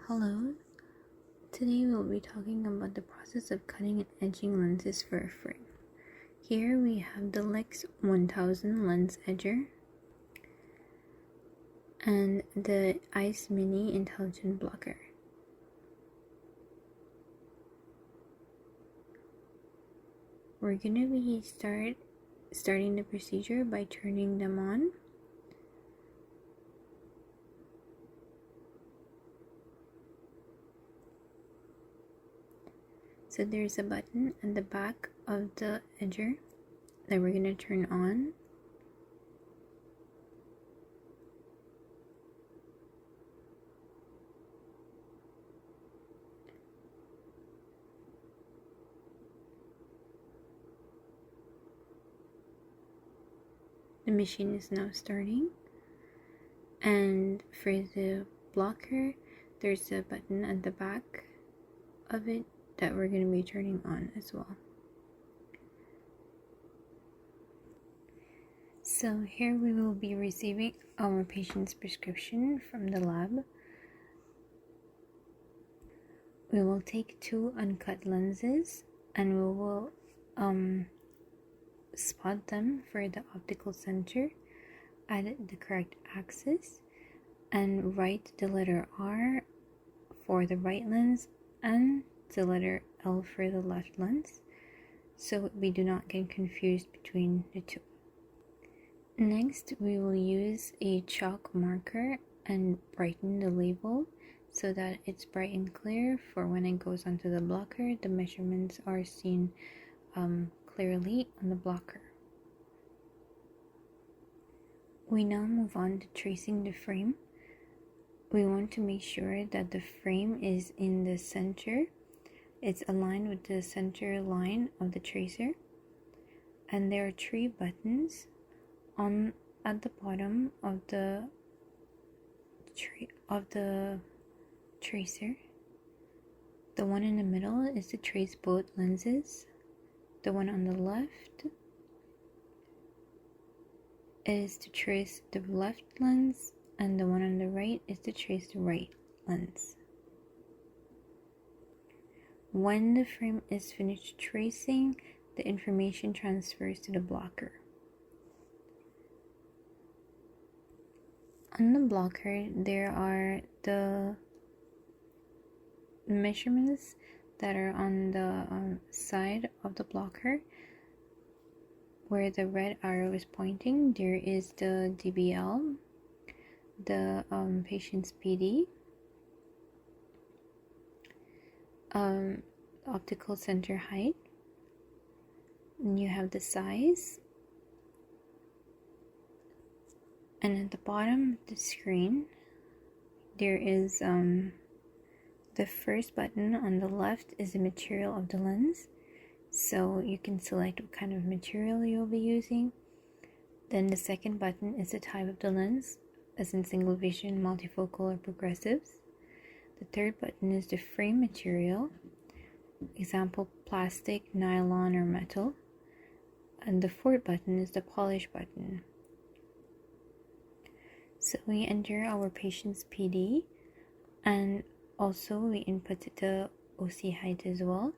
Hello, today we'll be talking about the process of cutting and edging lenses for a frame. Here we have the Lex1000 lens edger and the ICE mini intelligent blocker. We're going to be starting the procedure by turning them on. So there's a button at the back of the edger that we're going to turn on. The machine is now starting. And for the blocker, there's a button at the back of it that we're going to be turning on as well. So here we will be receiving our patient's prescription from the lab. We will take 2 uncut lenses and we will spot them for the optical center at the correct axis and write the letter R for the right lens and the letter L for the left lens, so we do not get confused between the two. Next, we will use a chalk marker and brighten the label so that it's bright and clear for when it goes onto the blocker. The measurements are seen clearly on the blocker. We now move on to tracing the frame. We want to make sure that the frame is in the center. It's aligned with the center line of the tracer, and there are 3 buttons at the bottom of the tracer. The one in the middle is to trace both lenses. The one on the left is to trace the left lens, and the one on the right is to trace the right lens. When the frame is finished tracing, the information transfers to the blocker. On the blocker, there are the measurements that are on the side of the blocker. Where the red arrow is pointing, there is the DBL, the patient's PD, optical center height, and you have the size, and at the bottom of the screen there is the first button on the left is the material of the lens, so you can select what kind of material you'll be using. Then the second button is the type of the lens, as in single vision, multifocal, or progressives. The third button is the frame material, example plastic, nylon, or metal. And the fourth button is the polish button. So we enter our patient's PD, and also we input the OC height as well,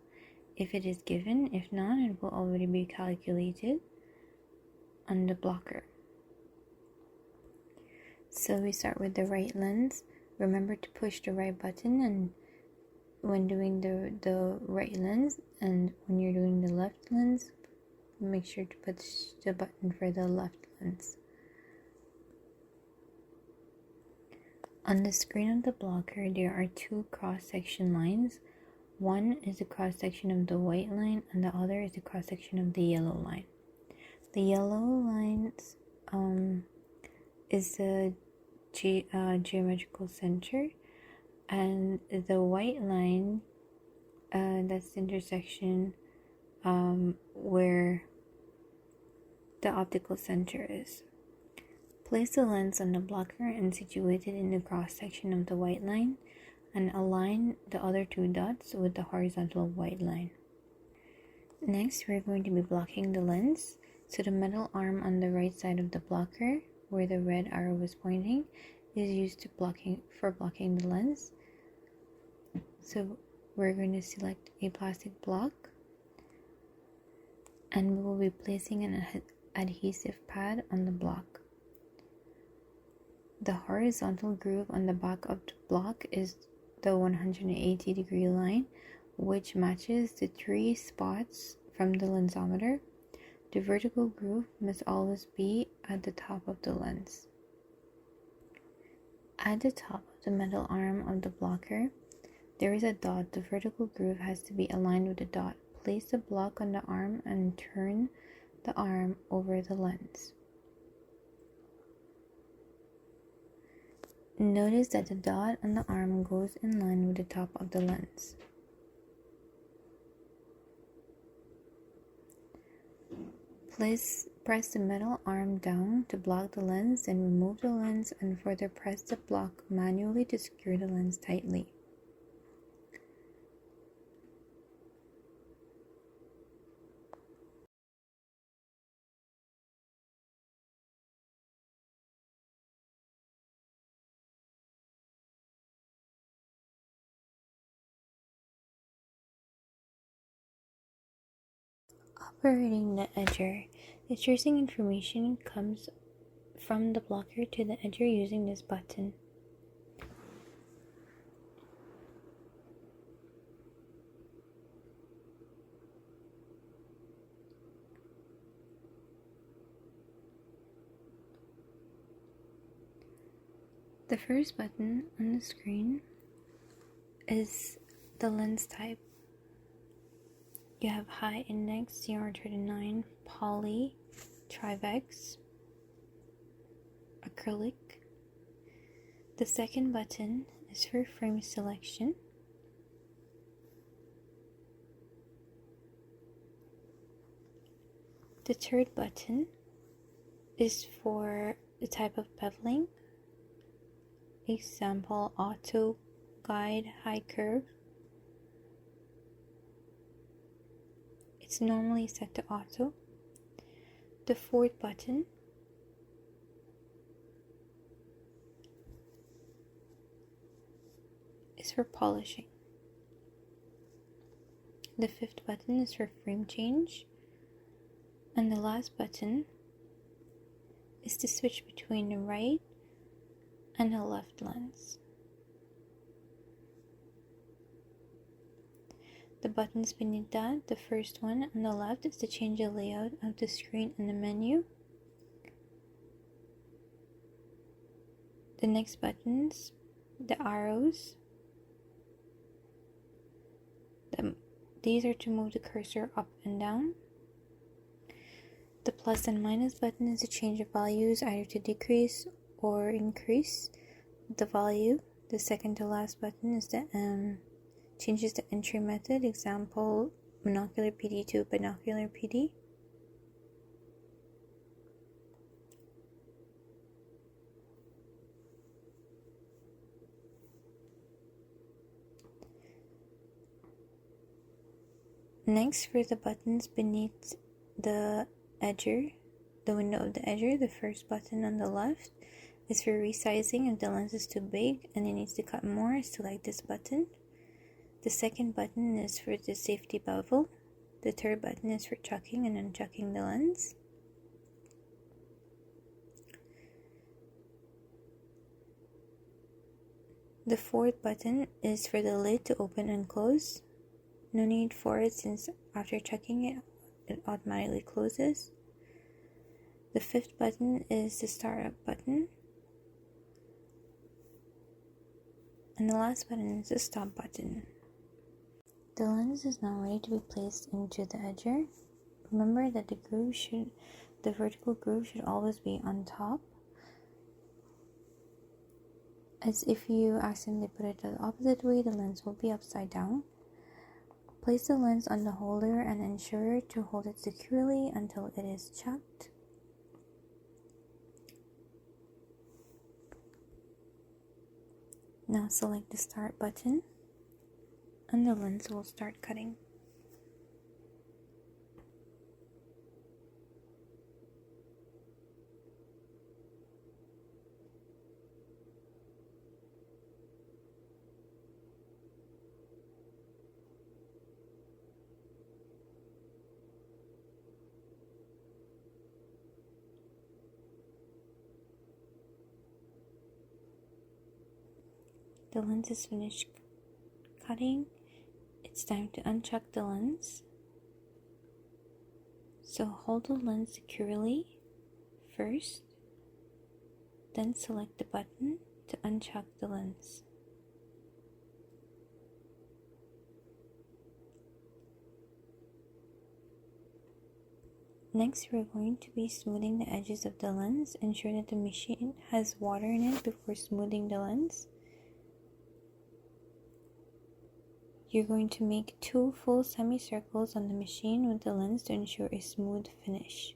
if it is given. If not, it will already be calculated on the blocker. So we start with the right lens. Remember to push the right button and when doing the right lens, and when you're doing the left lens, make sure to push the button for the left lens. On the screen of the blocker, there are 2 cross-section lines. One is the cross-section of the white line, and the other is the cross-section of the yellow line. The yellow lines is the geometrical center, and the white line, that's the intersection where the optical center is. Place the lens on the blocker and situate it in the cross-section of the white line, and align the other 2 dots with the horizontal white line. Next, we're going to be blocking the lens. So the metal arm on the right side of the blocker, where the red arrow is pointing, is used for blocking the lens. So we're going to select a plastic block, and we will be placing an adhesive pad on the block. The horizontal groove on the back of the block is the 180-degree line, which matches the 3 spots from the lensometer. The vertical groove must always be at the top of the lens. At the top of the metal arm of the blocker, there is a dot. The vertical groove has to be aligned with the dot. Place the block on the arm and turn the arm over the lens. Notice that the dot on the arm goes in line with the top of the lens. Press the metal arm down to block the lens, then remove the lens and further press the block manually to secure the lens tightly. Operating the edger. The tracing information comes from the blocker to the edger using this button. The first button on the screen is the lens type. You have high index 039 poly, trivex, acrylic. The second button is for frame selection. The third button is for the type of beveling. Example, auto, guide, high curve. It's normally set to auto. The fourth button is for polishing. The fifth button is for frame change. And the last button is to switch between the right and the left lens. The buttons beneath that, the first one on the left is to change the layout of the screen and the menu. The next buttons, the arrows, these are to move the cursor up and down. The plus and minus button is to change the values, either to decrease or increase the value. The second to last button is the changes the entry method, example monocular PD to binocular PD. Next, for the buttons beneath the edger, the window of the edger, the first button on the left is for resizing. If the lens is too big and it needs to cut more, select this button. The second button is for the safety bevel. The third button is for chucking and unchucking the lens. The fourth button is for the lid to open and close. No need for it, since after checking it, it automatically closes. The fifth button is the startup button. And the last button is the stop button. The lens is now ready to be placed into the edger. Remember that the vertical groove should always be on top, as if you accidentally put it the opposite way, the lens will be upside down. Place the lens on the holder and ensure to hold it securely until it is chucked. Now select the start button and the lens will start cutting. the lens is finished cutting, it's time to unchuck the lens. So hold the lens securely first, then select the button to unchuck the lens. Next, we're going to be smoothing the edges of the lens. Ensure that the machine has water in it before smoothing the lens. You're going to make 2 full semicircles on the machine with the lens to ensure a smooth finish.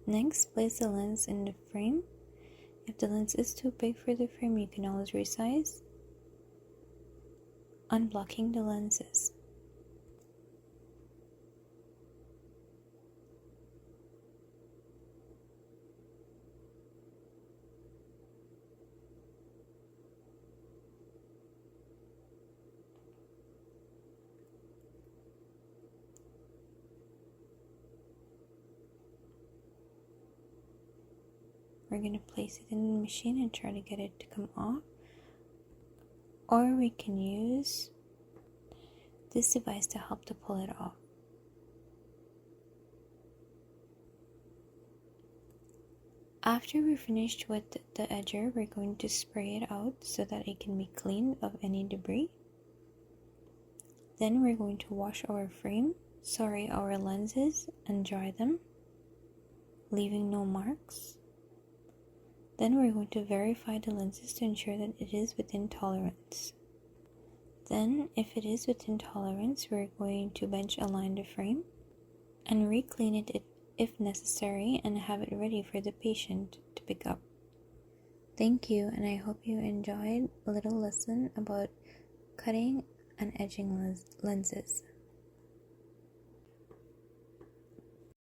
Next, place the lens in the frame. If the lens is too big for the frame, you can always resize, unblocking the lenses. We're going to place it in the machine and try to get it to come off. Or we can use this device to help to pull it off. After we're finished with the edger, we're going to spray it out so that it can be cleaned of any debris. Then we're going to wash our our lenses and dry them, leaving no marks. Then we're going to verify the lenses to ensure that it is within tolerance. Then, if it is within tolerance, we're going to bench align the frame and re-clean it if necessary and have it ready for the patient to pick up. Thank you, and I hope you enjoyed a little lesson about cutting and edging lenses.